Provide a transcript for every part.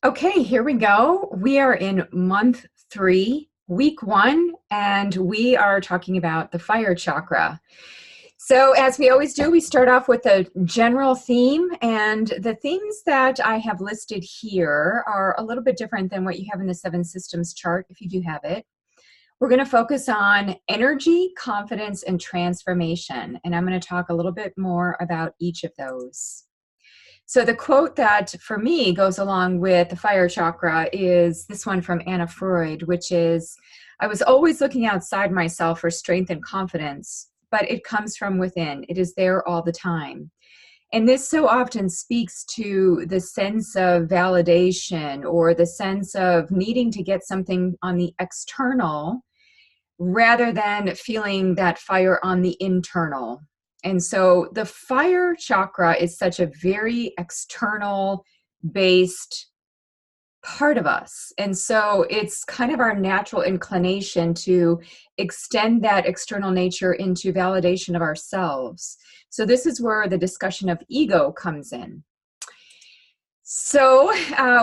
Okay, here we go. We are in month 3, week 1, and we are talking about the fire chakra. So, as we always do, we start off with a general theme, and the themes that I have listed here are a little bit different than what you have in the 7 systems chart, if you do have it. We're going to focus on energy, confidence, and transformation, and I'm going to talk a little bit more about each of those. So the quote that for me goes along with the fire chakra is this one from Anna Freud, which is, I was always looking outside myself for strength and confidence, but it comes from within. It is there all the time. And this so often speaks to the sense of validation or the sense of needing to get something on the external rather than feeling that fire on the internal. And so the fire chakra is such a very external based part of us. And so it's kind of our natural inclination to extend that external nature into validation of ourselves. So this is where the discussion of ego comes in. So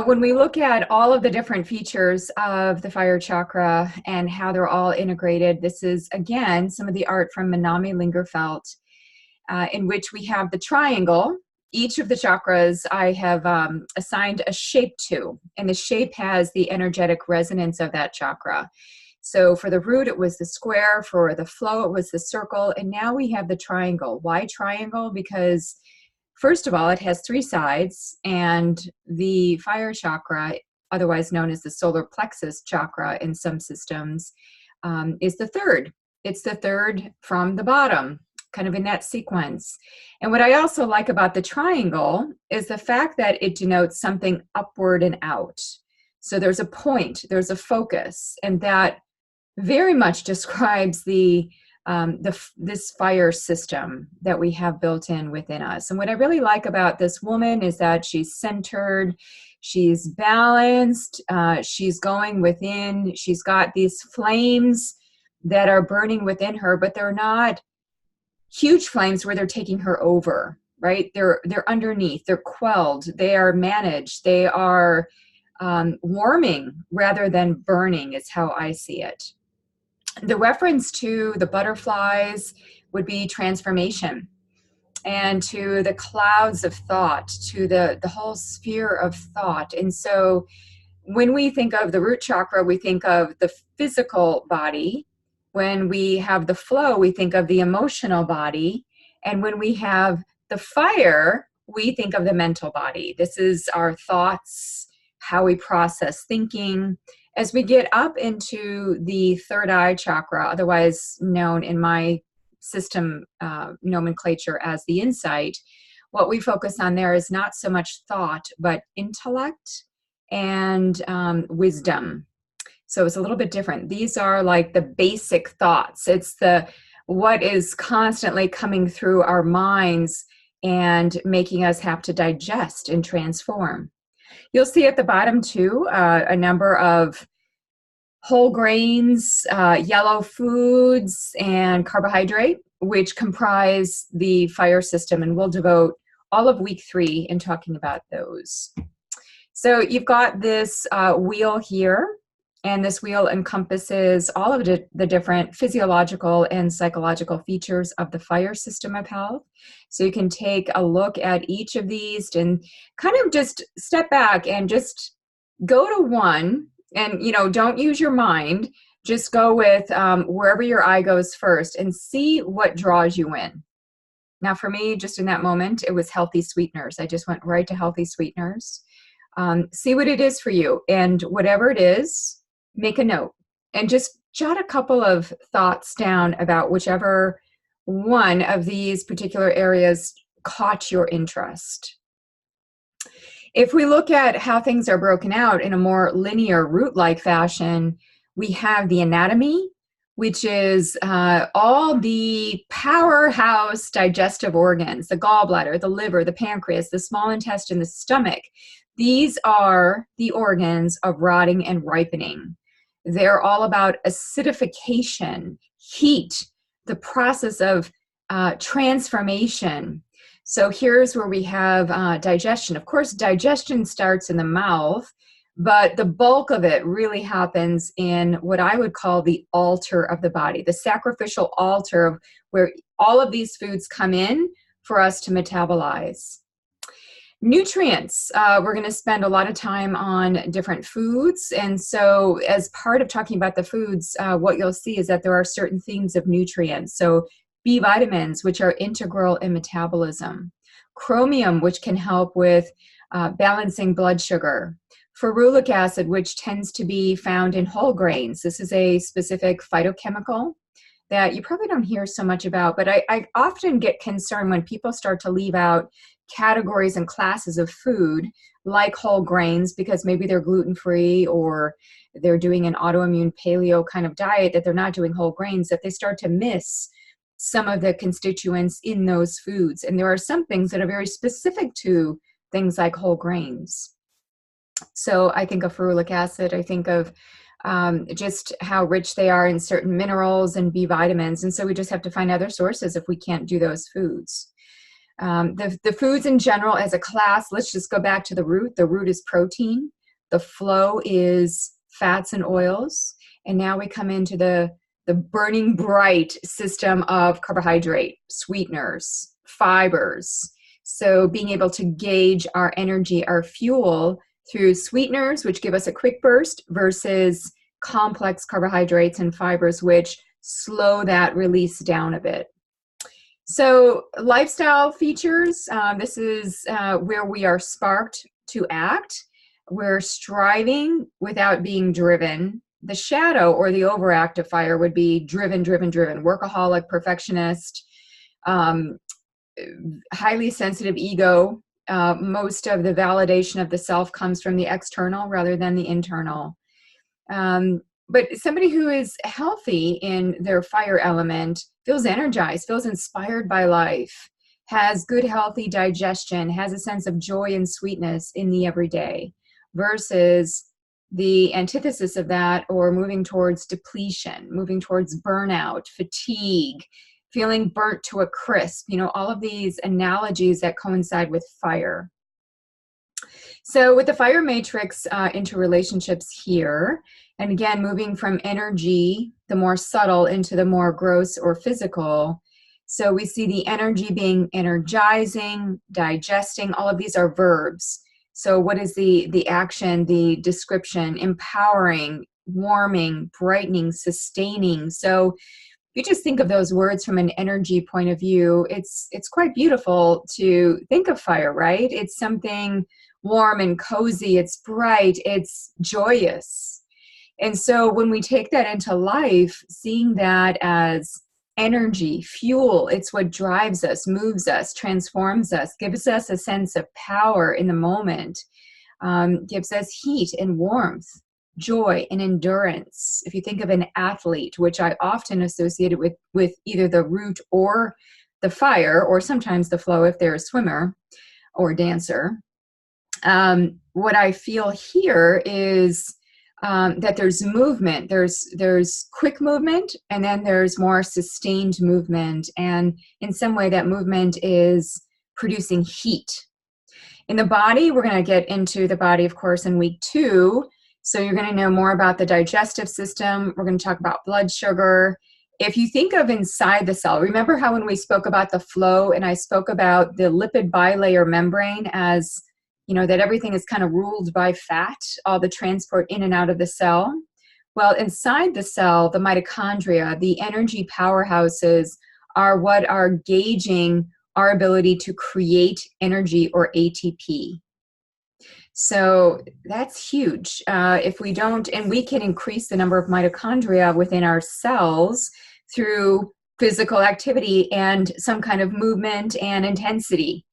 when we look at all of the different features of the fire chakra and how they're all integrated, this is, again, some of the art from Manami Lingerfelt, in which we have the triangle. Each of the chakras I have assigned a shape to, and the shape has the energetic resonance of that chakra. So for the root, it was the square. For the flow, it was the circle. And now we have the triangle. Why triangle? Because first of all, it has 3 sides, and the fire chakra, otherwise known as the solar plexus chakra in some systems, is the third. It's the third from the bottom, kind of in that sequence. And what I also like about the triangle is the fact that it denotes something upward and out. So there's a point, there's a focus, and that very much describes this fire system that we have built in within us. And what I really like about this woman is that she's centered, she's balanced, she's going within, she's got these flames that are burning within her, but they're not huge flames where they're taking her over, right? They're underneath, they're quelled, they are managed, they are warming rather than burning is how I see it. The reference to the butterflies would be transformation, and to the clouds of thought, to the whole sphere of thought. And so when we think of the root chakra, we think of the physical body. When we have the flow, we think of the emotional body. And when we have the fire, we think of the mental body. This is our thoughts, how we process thinking. As we get up into the third eye chakra, otherwise known in my system nomenclature as the insight, what we focus on there is not so much thought, but intellect and wisdom. So it's a little bit different. These are like the basic thoughts. It's what is constantly coming through our minds and making us have to digest and transform. You'll see at the bottom too, a number of whole grains, yellow foods, and carbohydrate, which comprise the fire system. And we'll devote all of week 3 in talking about those. So you've got this wheel here. And this wheel encompasses all of the different physiological and psychological features of the fire system of health. So you can take a look at each of these and kind of just step back and just go to one and, don't use your mind. Just go with wherever your eye goes first and see what draws you in. Now, for me, just in that moment, it was healthy sweeteners. I just went right to healthy sweeteners. See what it is for you. And whatever it is, make a note and just jot a couple of thoughts down about whichever one of these particular areas caught your interest. If we look at how things are broken out in a more linear root-like fashion, we have the anatomy, which is all the powerhouse digestive organs, the gallbladder, the liver, the pancreas, the small intestine, the stomach. These are the organs of rotting and ripening. They're all about acidification, heat, the process of transformation. So here's where we have digestion. Of course, digestion starts in the mouth, but the bulk of it really happens in what I would call the altar of the body, the sacrificial altar of where all of these foods come in for us to metabolize. Nutrients, we're going to spend a lot of time on different foods. And so as part of talking about the foods, what you'll see is that there are certain themes of nutrients. So B vitamins, which are integral in metabolism. Chromium, which can help with balancing blood sugar. Ferulic acid, which tends to be found in whole grains. This is a specific phytochemical that you probably don't hear so much about, but I often get concerned when people start to leave out categories and classes of food like whole grains because maybe they're gluten-free or they're doing an autoimmune paleo kind of diet, that they're not doing whole grains, that they start to miss some of the constituents in those foods. And there are some things that are very specific to things like whole grains. So I think of ferulic acid, I think of just how rich they are in certain minerals and B vitamins. And so we just have to find other sources if we can't do those foods. The foods in general as a class, let's just go back to the root. The root is protein. The flow is fats and oils. And now we come into the burning bright system of carbohydrate, sweeteners, fibers. So being able to gauge our energy, our fuel through sweeteners, which give us a quick burst, versus complex carbohydrates and fibers, which slow that release down a bit. So lifestyle features, this is where we are sparked to act. We're striving without being driven. The shadow or the overactive fire would be driven, workaholic, perfectionist, highly sensitive ego. Most of the validation of the self comes from the external rather than the internal. But somebody who is healthy in their fire element feels energized, feels inspired by life, has good, healthy digestion, has a sense of joy and sweetness in the everyday, versus the antithesis of that, or moving towards depletion, moving towards burnout, fatigue, feeling burnt to a crisp, all of these analogies that coincide with fire. So with the fire matrix into relationships here, and again, moving from energy, the more subtle, into the more gross or physical. So we see the energy being energizing, digesting, all of these are verbs. So what is the action, the description? Empowering, warming, brightening, sustaining. So you just think of those words from an energy point of view, it's quite beautiful to think of fire, right? It's something warm and cozy, it's bright, it's joyous. And so when we take that into life, seeing that as energy, fuel, it's what drives us, moves us, transforms us, gives us a sense of power in the moment, gives us heat and warmth, joy and endurance. If you think of an athlete, which I often associate it with either the root or the fire, or sometimes the flow if they're a swimmer or dancer, what I feel here is that there's movement, there's quick movement, and then there's more sustained movement. And in some way that movement is producing heat. In the body, we're going to get into the body, of course, in week 2. So you're going to know more about the digestive system. We're going to talk about blood sugar. If you think of inside the cell, remember how when we spoke about the flow and I spoke about the lipid bilayer membrane as, that everything is kind of ruled by fat, all the transport in and out of the cell? Well, inside the cell, the mitochondria, the energy powerhouses are what are gauging our ability to create energy, or ATP. So that's huge. If we don't, and we can increase the number of mitochondria within our cells through physical activity and some kind of movement and intensity.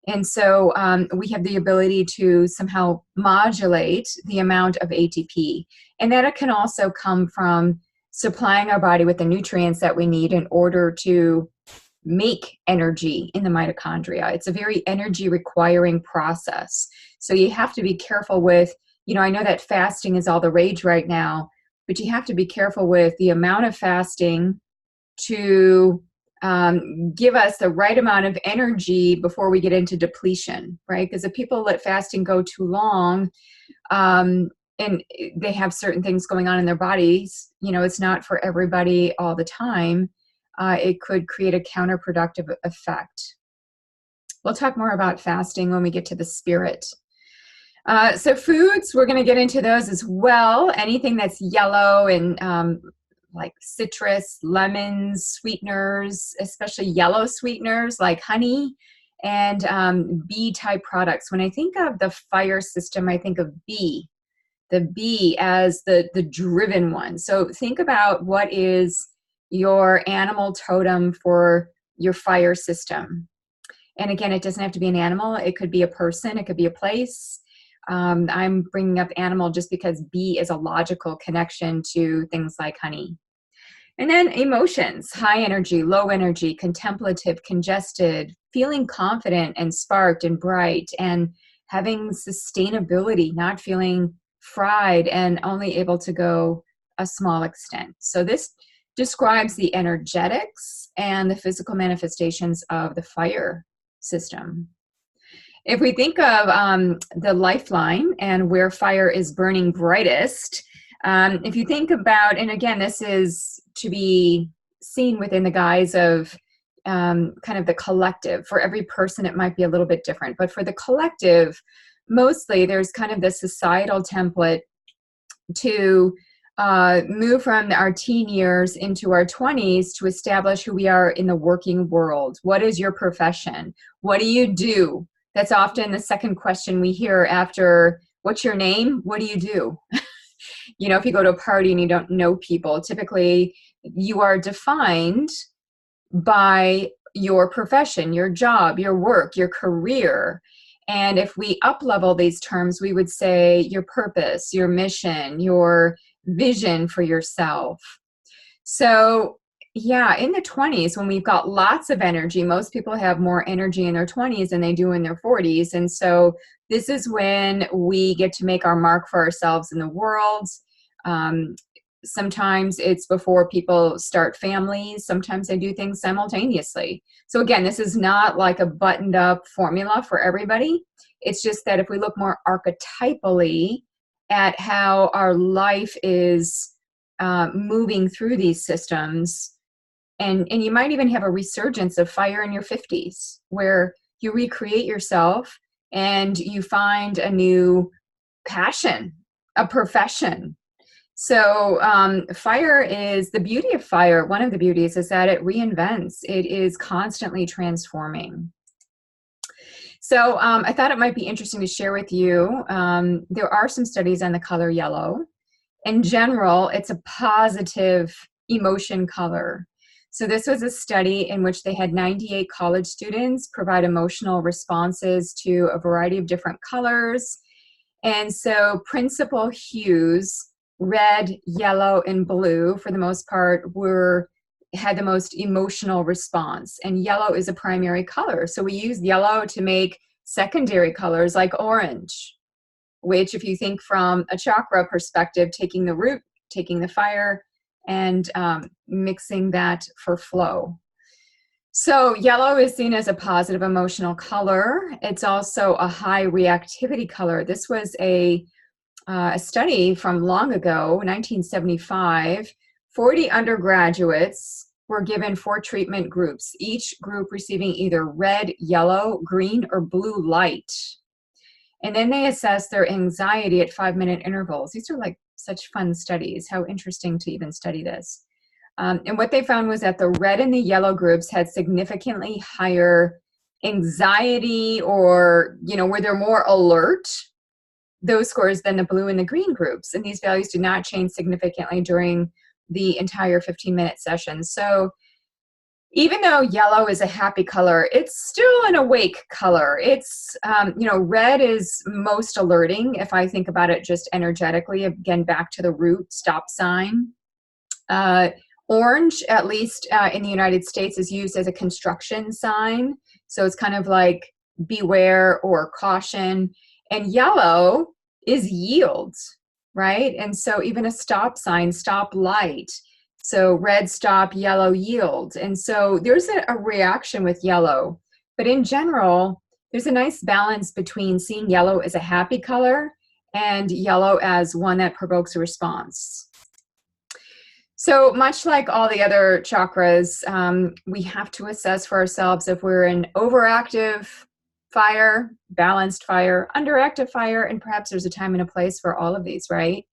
And so we have the ability to somehow modulate the amount of ATP. And that can also come from supplying our body with the nutrients that we need in order to make energy in the mitochondria. It's a very energy requiring process. So you have to be careful with, I know that fasting is all the rage right now, but you have to be careful with the amount of fasting to give us the right amount of energy before we get into depletion, right? Because if people let fasting go too long, and they have certain things going on in their bodies, it's not for everybody all the time. It could create a counterproductive effect. We'll talk more about fasting when we get to the spirit. So foods, we're going to get into those as well. Anything that's yellow and like citrus, lemons, sweeteners, especially yellow sweeteners like honey and bee-type products. When I think of the fire system, I think of bee, the bee as the driven one. So think about what is your animal totem for your fire system. And again, it doesn't have to be an animal. It could be a person. It could be a place. I'm bringing up animal just because bee is a logical connection to things like honey. And then emotions, high energy, low energy, contemplative, congested, feeling confident and sparked and bright, and having sustainability, not feeling fried and only able to go a small extent. So this describes the energetics and the physical manifestations of the fire system. If we think of the lifeline and where fire is burning brightest, if you think about, and again, this is to be seen within the guise of kind of the collective. For every person, it might be a little bit different, but for the collective, mostly there's kind of the societal template to move from our teen years into our 20s to establish who we are in the working world. What is your profession? What do you do? That's often the second question we hear after, what's your name? What do you do? If you go to a party and you don't know people, typically you are defined by your profession, your job, your work, your career. And if we up-level these terms, we would say your purpose, your mission, your vision for yourself. So yeah, in the 20s, when we've got lots of energy, most people have more energy in their 20s than they do in their 40s. And so this is when we get to make our mark for ourselves in the world. Sometimes it's before people start families. Sometimes they do things simultaneously. So again, this is not like a buttoned up formula for everybody. It's just that if we look more archetypally at how our life is moving through these systems, and you might even have a resurgence of fire in your 50s, where you recreate yourself and you find a new passion, a profession. So fire is, the beauty of fire, one of the beauties is that it reinvents. It is constantly transforming. So I thought it might be interesting to share with you. There are some studies on the color yellow. In general, it's a positive emotion color. So this was a study in which they had 98 college students provide emotional responses to a variety of different colors. And so principal hues, red, yellow, and blue, for the most part, had the most emotional response. And yellow is a primary color. So we use yellow to make secondary colors like orange, which if you think from a chakra perspective, taking the root, taking the fire, and mixing that for flow. So yellow is seen as a positive emotional color. It's also a high reactivity color. This was a study from long ago, 1975. 40 undergraduates were given 4 treatment groups, each group receiving either red, yellow, green, or blue light. And then they assessed their anxiety at 5-minute intervals. These are like such fun studies. How interesting to even study this. And what they found was that the red and the yellow groups had significantly higher anxiety, or, where they're more alert, those scores, than the blue and the green groups. And these values did not change significantly during the entire 15-minute session. So even though yellow is a happy color, it's still an awake color. It's, red is most alerting if I think about it just energetically, again, back to the root, stop sign. Orange, at least in the United States, is used as a construction sign. So it's kind of like beware or caution. And yellow is yield, right? And so even a stop sign, stop light. So red stop, yellow yield. And so there's a reaction with yellow. But in general, there's a nice balance between seeing yellow as a happy color and yellow as one that provokes a response. So much like all the other chakras, we have to assess for ourselves if we're in overactive fire, balanced fire, underactive fire, and perhaps there's a time and a place for all of these, right?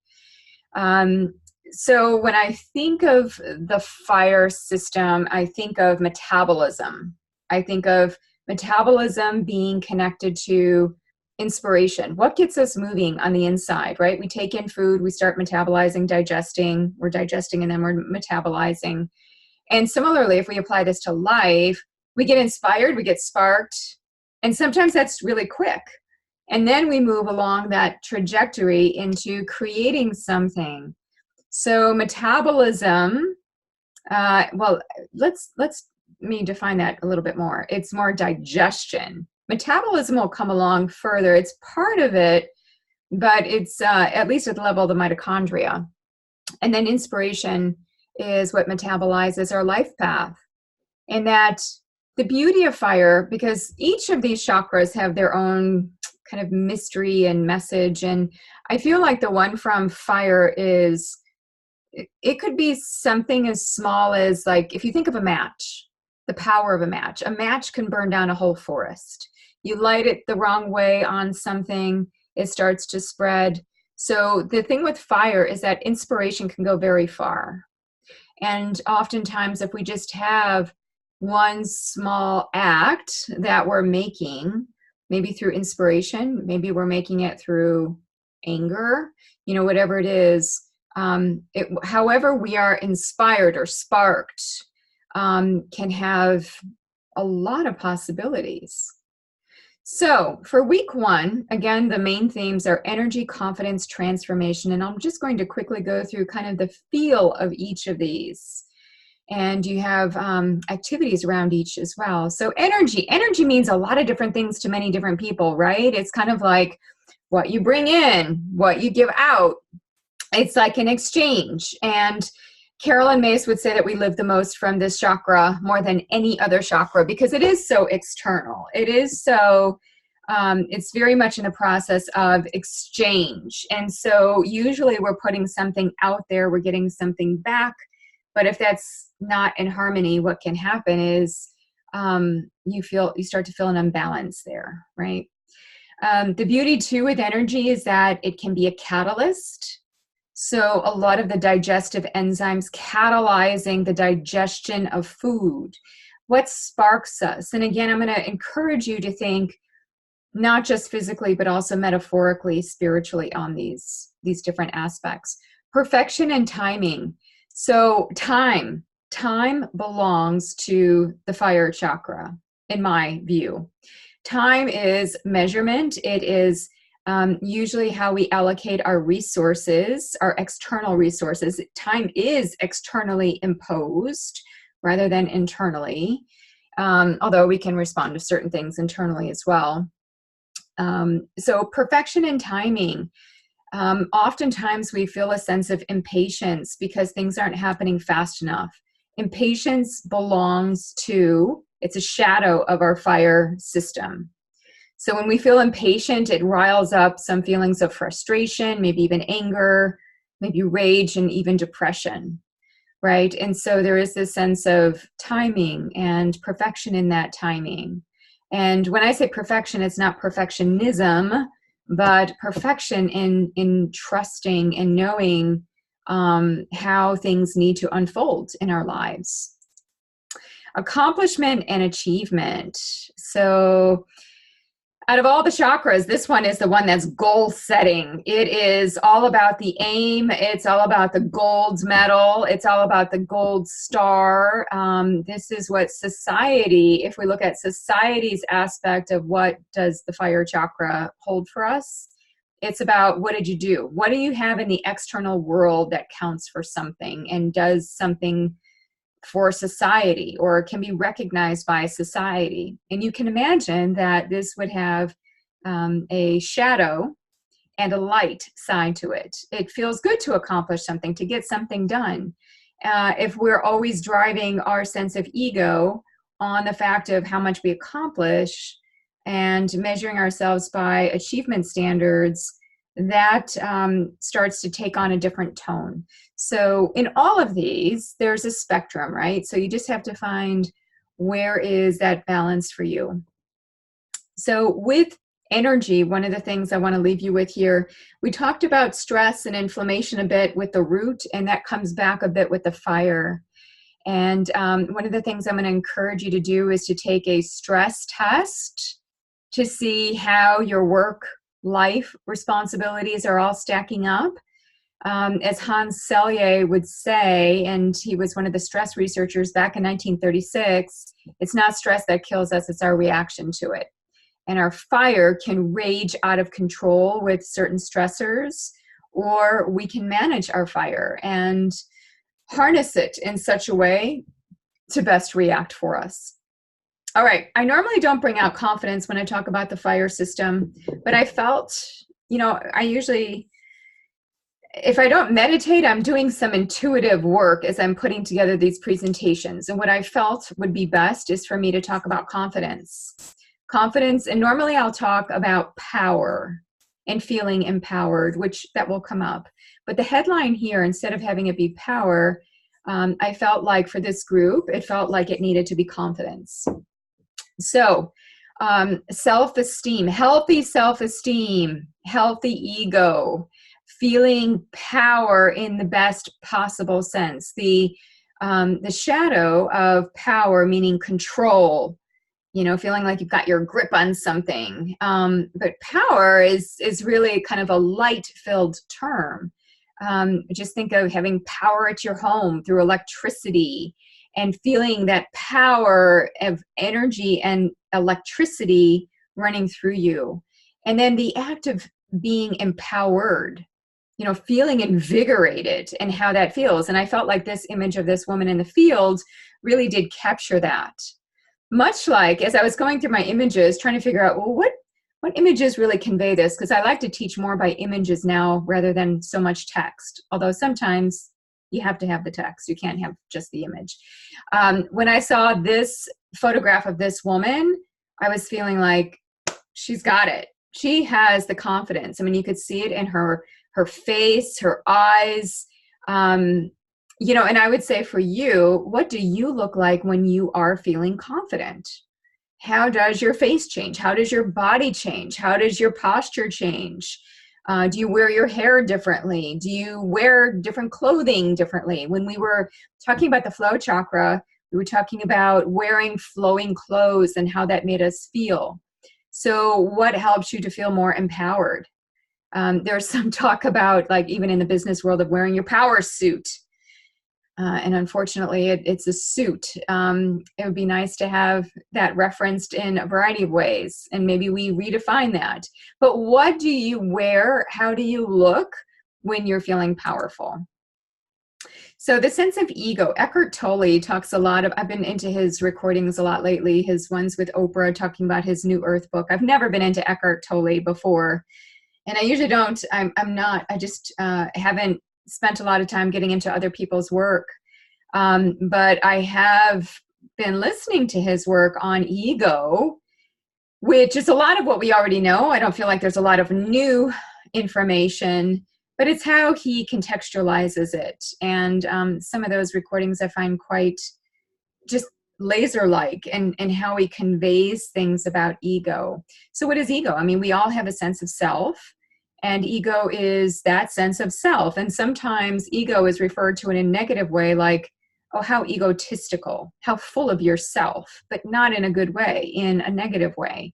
So when I think of the fire system, I think of metabolism. I think of metabolism being connected to inspiration. What gets us moving on the inside, right? We take in food, we start metabolizing, digesting, we're digesting, and then we're metabolizing. And similarly, if we apply this to life, we get inspired, we get sparked, and sometimes that's really quick. And then we move along that trajectory into creating something. So metabolism, well, let's me define that a little bit more. It's more digestion. Metabolism will come along further. It's part of it, but it's at least at the level of the mitochondria. And then inspiration is what metabolizes our life path. And that the beauty of fire, because each of these chakras have their own kind of mystery and message. And I feel like the one from fire is, it could be something as small as, like, if you think of a match, the power of a match can burn down a whole forest. You light it the wrong way on something, it starts to spread. So the thing with fire is that inspiration can go very far. And oftentimes, if we just have one small act that we're making, maybe through inspiration, maybe we're making it through anger, you know, whatever it is, however we are inspired or sparked, can have a lot of possibilities. So for week one, again, the main themes are energy, confidence, transformation. And I'm just going to quickly go through kind of the feel of each of these. And you have activities around each as well. So energy means a lot of different things to many different people, right? It's kind of like what you bring in, what you give out. It's like an exchange. And Carolyn Mace would say that we live the most from this chakra more than any other chakra, because it is so external. It is so, it's very much in the process of exchange. And so usually we're putting something out there, we're getting something back. But if that's not in harmony, what can happen is you start to feel an imbalance there, right? The beauty too with energy is that it can be a catalyst. So a lot of the digestive enzymes catalyzing the digestion of food. What sparks us? And again, I'm going to encourage you to think not just physically, but also metaphorically, spiritually on these different aspects. Perfection and timing. So time belongs to the fire chakra, in my view. Time is measurement. It is usually how we allocate our resources, our external resources. Time is externally imposed rather than internally, although we can respond to certain things internally as well. So perfection and timing. Oftentimes we feel a sense of impatience because things aren't happening fast enough. Impatience belongs to, it's a shadow of our fire system. So when we feel impatient, it riles up some feelings of frustration, maybe even anger, maybe rage, and even depression, right? And so there is this sense of timing and perfection in that timing. And when I say perfection, it's not perfectionism, but perfection in trusting and knowing how things need to unfold in our lives. Accomplishment and achievement. So out of all the chakras, this one is the one that's goal setting. It is all about the aim. It's all about the gold medal. It's all about the gold star. This is what society, if we look at society's aspect of what does the fire chakra hold for us, it's about what did you do? What do you have in the external world that counts for something and does something for society or can be recognized by society? And you can imagine that this would have a shadow and a light side to it. It feels good to accomplish something, to get something done. if we're always driving our sense of ego on the fact of how much we accomplish and measuring ourselves by achievement standards, that starts to take on a different tone. So in all of these, there's a spectrum, right? So you just have to find where is that balance for you. So with energy, one of the things I want to leave you with here, we talked about stress and inflammation a bit with the root, and that comes back a bit with the fire. And one of the things I'm going to encourage you to do is to take a stress test to see how your work life responsibilities are all stacking up. As Hans Selye would say, and he was one of the stress researchers back in 1936, it's not stress that kills us, it's our reaction to it. And our fire can rage out of control with certain stressors, or we can manage our fire and harness it in such a way to best react for us. All right, I normally don't bring out confidence when I talk about the fire system, but I felt, I usually, if I don't meditate, I'm doing some intuitive work as I'm putting together these presentations. And what I felt would be best is for me to talk about confidence. Confidence, and normally I'll talk about power and feeling empowered, which that will come up. But the headline here, instead of having it be power, I felt like for this group, it felt like it needed to be confidence. So self-esteem, healthy ego, feeling power in the best possible sense. The shadow of power, meaning control, feeling like you've got your grip on something. But power is really kind of a light-filled term. Just think of having power at your home through electricity and feeling that power of energy and electricity running through you. And then the act of being empowered, feeling invigorated and how that feels. And I felt like this image of this woman in the field really did capture that. Much like as I was going through my images, trying to figure out, well, what images really convey this? Because I like to teach more by images now rather than so much text. Although sometimes you have to have the text. You can't have just the image. When I saw this photograph of this woman, I was feeling like she's got it. She has the confidence. I mean, you could see it in her face, her eyes. And I would say for you, what do you look like when you are feeling confident? How does your face change? How does your body change? How does your posture change? Do you wear your hair differently? Do you wear different clothing differently? When we were talking about the flow chakra, we were talking about wearing flowing clothes and how that made us feel. So what helps you to feel more empowered? There's some talk about, like, even in the business world, of wearing your power suit. And unfortunately, it's a suit. It would be nice to have that referenced in a variety of ways, and maybe we redefine that. But what do you wear? How do you look when you're feeling powerful? So the sense of ego, Eckhart Tolle talks a lot of, I've been into his recordings a lot lately, his ones with Oprah talking about his New Earth book. I've never been into Eckhart Tolle before. And I usually don't, I just haven't spent a lot of time getting into other people's work. But I have been listening to his work on ego, which is a lot of what we already know. I don't feel like there's a lot of new information, but it's how he contextualizes it. And some of those recordings I find quite just laser-like and how he conveys things about ego. So what is ego? I mean, we all have a sense of self. And ego is that sense of self. And sometimes ego is referred to in a negative way, like, oh, how egotistical, how full of yourself, but not in a good way, in a negative way.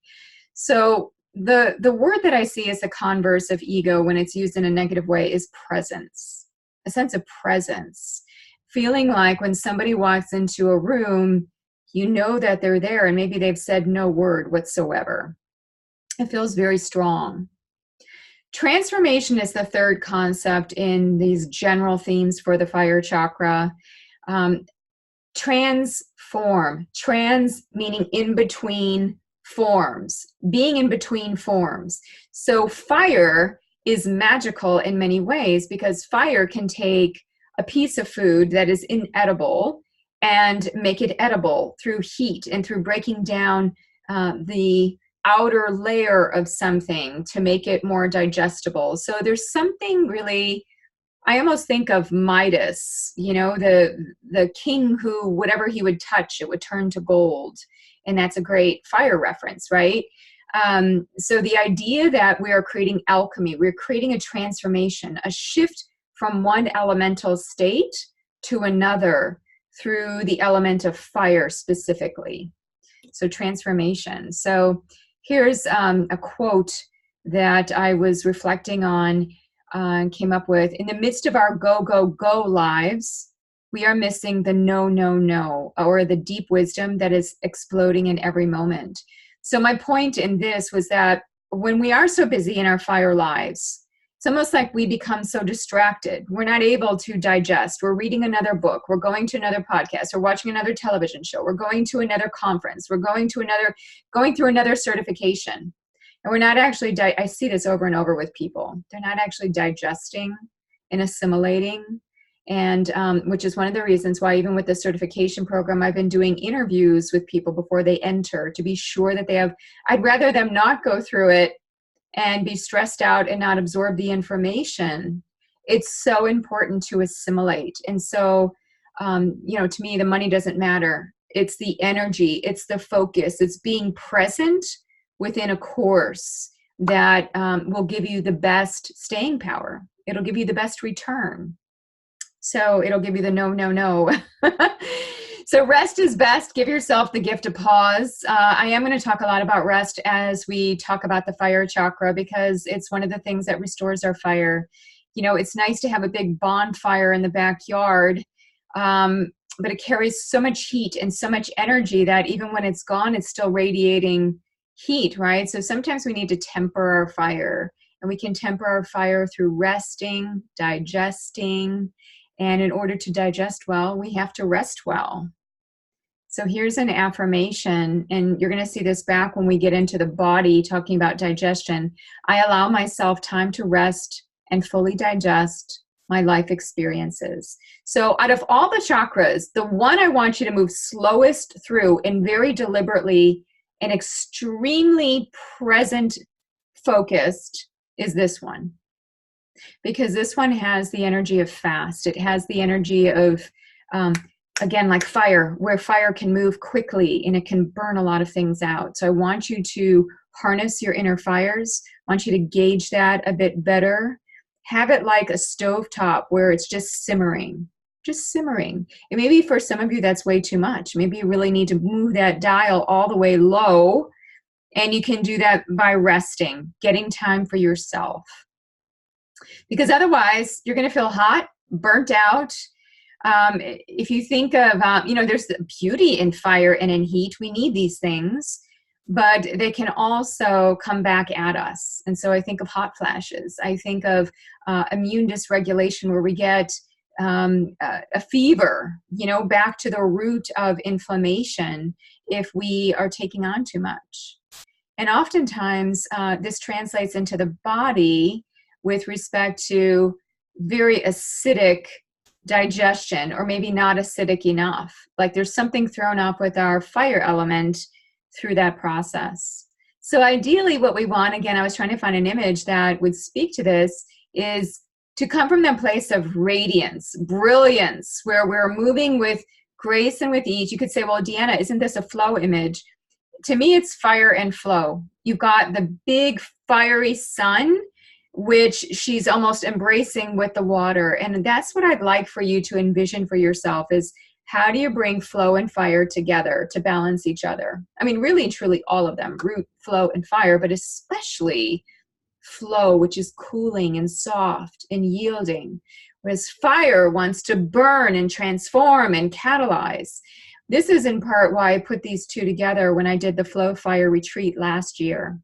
So the word that I see as the converse of ego when it's used in a negative way is presence, a sense of presence. Feeling like when somebody walks into a room, you know that they're there and maybe they've said no word whatsoever. It feels very strong. Transformation is the third concept in these general themes for the fire chakra. Transform, trans meaning in between forms, being in between forms. So fire is magical in many ways because fire can take a piece of food that is inedible and make it edible through heat and through breaking down the outer layer of something to make it more digestible. So there's something really, I almost think of Midas, you know, the king who, whatever he would touch, it would turn to gold. And that's a great fire reference, right? So the idea that we are creating alchemy, we're creating a transformation, a shift from one elemental state to another through the element of fire specifically. So transformation. So here's a quote that I was reflecting on and came up with. In the midst of our go, go, go lives, we are missing the no, no, no, or the deep wisdom that is exploding in every moment. So my point in this was that when we are so busy in our fire lives, it's almost like we become so distracted. We're not able to digest. We're reading another book. We're going to another podcast. We're watching another television show. We're going to another conference. We're going through another certification. And we're not actually, I see this over and over with people. They're not actually digesting and assimilating. And which is one of the reasons why even with the certification program, I've been doing interviews with people before they enter to be sure that they have, I'd rather them not go through it and be stressed out and not absorb the information. It's so important to assimilate. And so, to me, the money doesn't matter. It's the energy, it's the focus, it's being present within a course that will give you the best staying power. It'll give you the best return. So it'll give you the no, no, no. So rest is best. Give yourself the gift of pause. I am going to talk a lot about rest as we talk about the fire chakra, because it's one of the things that restores our fire. You know, it's nice to have a big bonfire in the backyard, but it carries so much heat and so much energy that even when it's gone, it's still radiating heat, right? So sometimes we need to temper our fire, and we can temper our fire through resting, digesting. And in order to digest well, we have to rest well. So here's an affirmation, and you're going to see this back when we get into the body, talking about digestion. I allow myself time to rest and fully digest my life experiences. So out of all the chakras, the one I want you to move slowest through and very deliberately and extremely present focused is this one. Because this one has the energy of fast. It has the energy of, again, like fire, where fire can move quickly and it can burn a lot of things out. So I want you to harness your inner fires. I want you to gauge that a bit better. Have it like a stovetop where it's just simmering. Just simmering. And maybe for some of you, that's way too much. Maybe you really need to move that dial all the way low. And you can do that by resting, getting time for yourself. Because otherwise, you're going to feel hot, burnt out. If you think of, there's the beauty in fire and in heat. We need these things, but they can also come back at us. And so I think of hot flashes. I think of immune dysregulation, where we get a fever, back to the root of inflammation if we are taking on too much. And oftentimes, this translates into the body with respect to very acidic digestion, or maybe not acidic enough. Like there's something thrown off with our fire element through that process. So ideally what we want, again, I was trying to find an image that would speak to this, is to come from that place of radiance, brilliance, where we're moving with grace and with ease. You could say, well, Deanna, isn't this a flow image? To me, it's fire and flow. You've got the big fiery sun, which she's almost embracing with the water. And that's what I'd like for you to envision for yourself, is how do you bring flow and fire together to balance each other? I mean, really and truly all of them, root, flow, and fire, but especially flow, which is cooling and soft and yielding, whereas fire wants to burn and transform and catalyze. This is in part why I put these two together when I did the Flow Fire Retreat last year.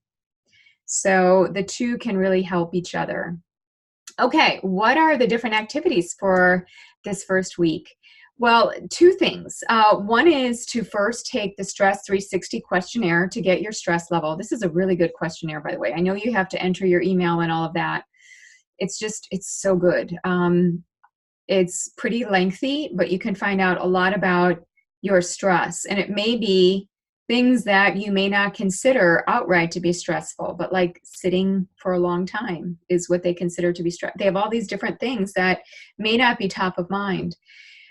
So the two can really help each other. Okay, what are the different activities for this first week? Well, two things. One is to first take the Stress 360 questionnaire to get your stress level. This is a really good questionnaire, by the way. I know you have to enter your email and all of that. It's so good. It's pretty lengthy, but you can find out a lot about your stress. And it may be things that you may not consider outright to be stressful, but like sitting for a long time is what they consider to be stress. They have all these different things that may not be top of mind.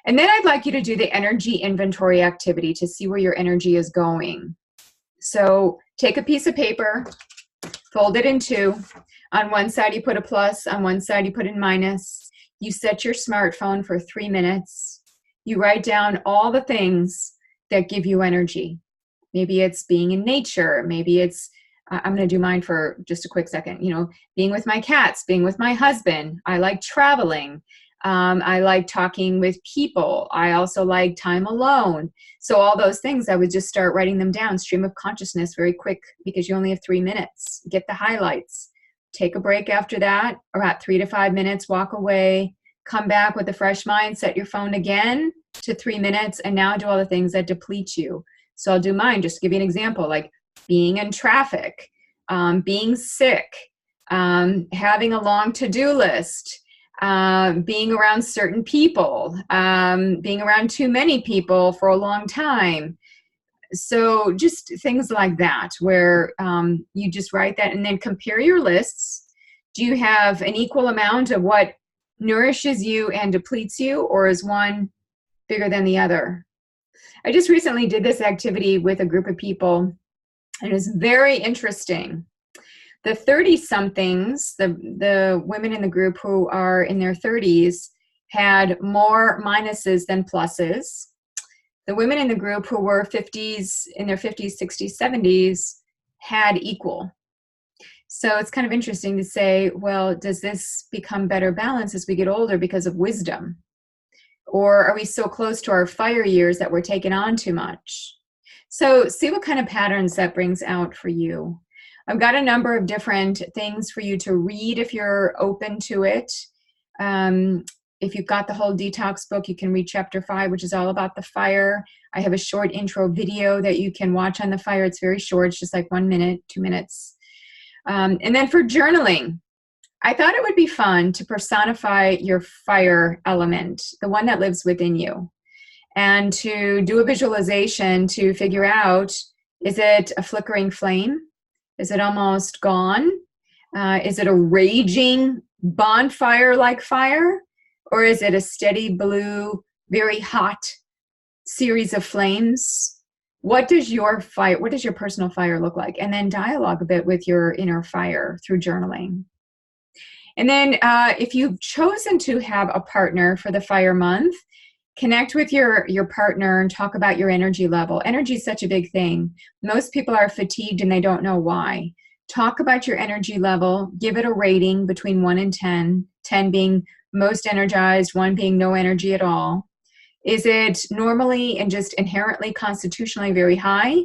And then I'd like you to do the energy inventory activity to see where your energy is going. So take a piece of paper, fold it in two. On one side, you put a plus. On one side, you put a minus. You set your smartphone for 3 minutes. You write down all the things that give you energy. Maybe it's being in nature. Maybe it's, I'm going to do mine for just a quick second, you know, being with my cats, being with my husband. I like traveling. I like talking with people. I also like time alone. So all those things, I would just start writing them down, stream of consciousness, very quick, because you only have 3 minutes. Get the highlights. Take a break after that, or at 3 to 5 minutes, walk away, come back with a fresh mind, set your phone again to 3 minutes, and now do all the things that deplete you. So I'll do mine, just to give you an example, like being in traffic, being sick, having a long to-do list, being around certain people, being around too many people for a long time. So just things like that, where you just write that and then compare your lists. Do you have an equal amount of what nourishes you and depletes you, or is one bigger than the other? I just recently did this activity with a group of people, and it was very interesting. The 30-somethings, the women in the group who are in their 30s, had more minuses than pluses. The women in the group who were in their 50s, 60s, 70s, had equal. So it's kind of interesting to say, well, does this become better balance as we get older because of wisdom? Or are we so close to our fire years that we're taking on too much? So see what kind of patterns that brings out for you. I've got a number of different things for you to read if you're open to it. If you've got the whole detox book, you can read chapter 5, which is all about the fire. I have a short intro video that you can watch on the fire. It's very short. It's just like 1 minute, 2 minutes. And then for journaling, I thought it would be fun to personify your fire element, the one that lives within you, and to do a visualization to figure out, is it a flickering flame? Is it almost gone? Is it a raging bonfire-like fire? Or is it a steady blue, very hot series of flames? What does your personal fire look like? And then dialogue a bit with your inner fire through journaling. And then if you've chosen to have a partner for the fire month, connect with your partner and talk about your energy level. Energy is such a big thing. Most people are fatigued and they don't know why. Talk about your energy level. Give it a rating between 1 and 10, 10 being most energized, 1 being no energy at all. Is it normally and just inherently constitutionally very high,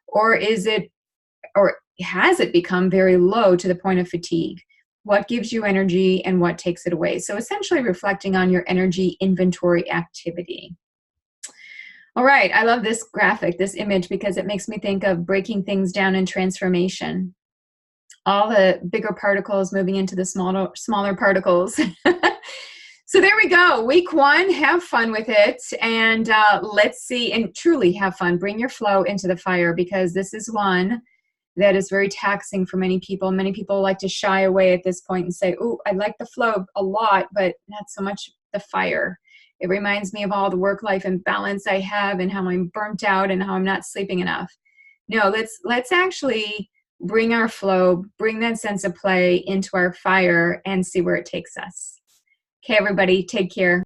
or has it become very low to the point of fatigue? What gives you energy and what takes it away? So essentially reflecting on your energy inventory activity. All right, I love this graphic, this image, because it makes me think of breaking things down in transformation. All the bigger particles moving into the smaller particles. So there we go. Week 1, have fun with it. And let's see, and truly have fun. Bring your flow into the fire, because this is one that is very taxing for many people. Many people like to shy away at this point and say, oh, I like the flow a lot, but not so much the fire. It reminds me of all the work-life imbalance I have and how I'm burnt out and how I'm not sleeping enough. No, let's actually bring our flow, bring that sense of play into our fire and see where it takes us. Okay, everybody, take care.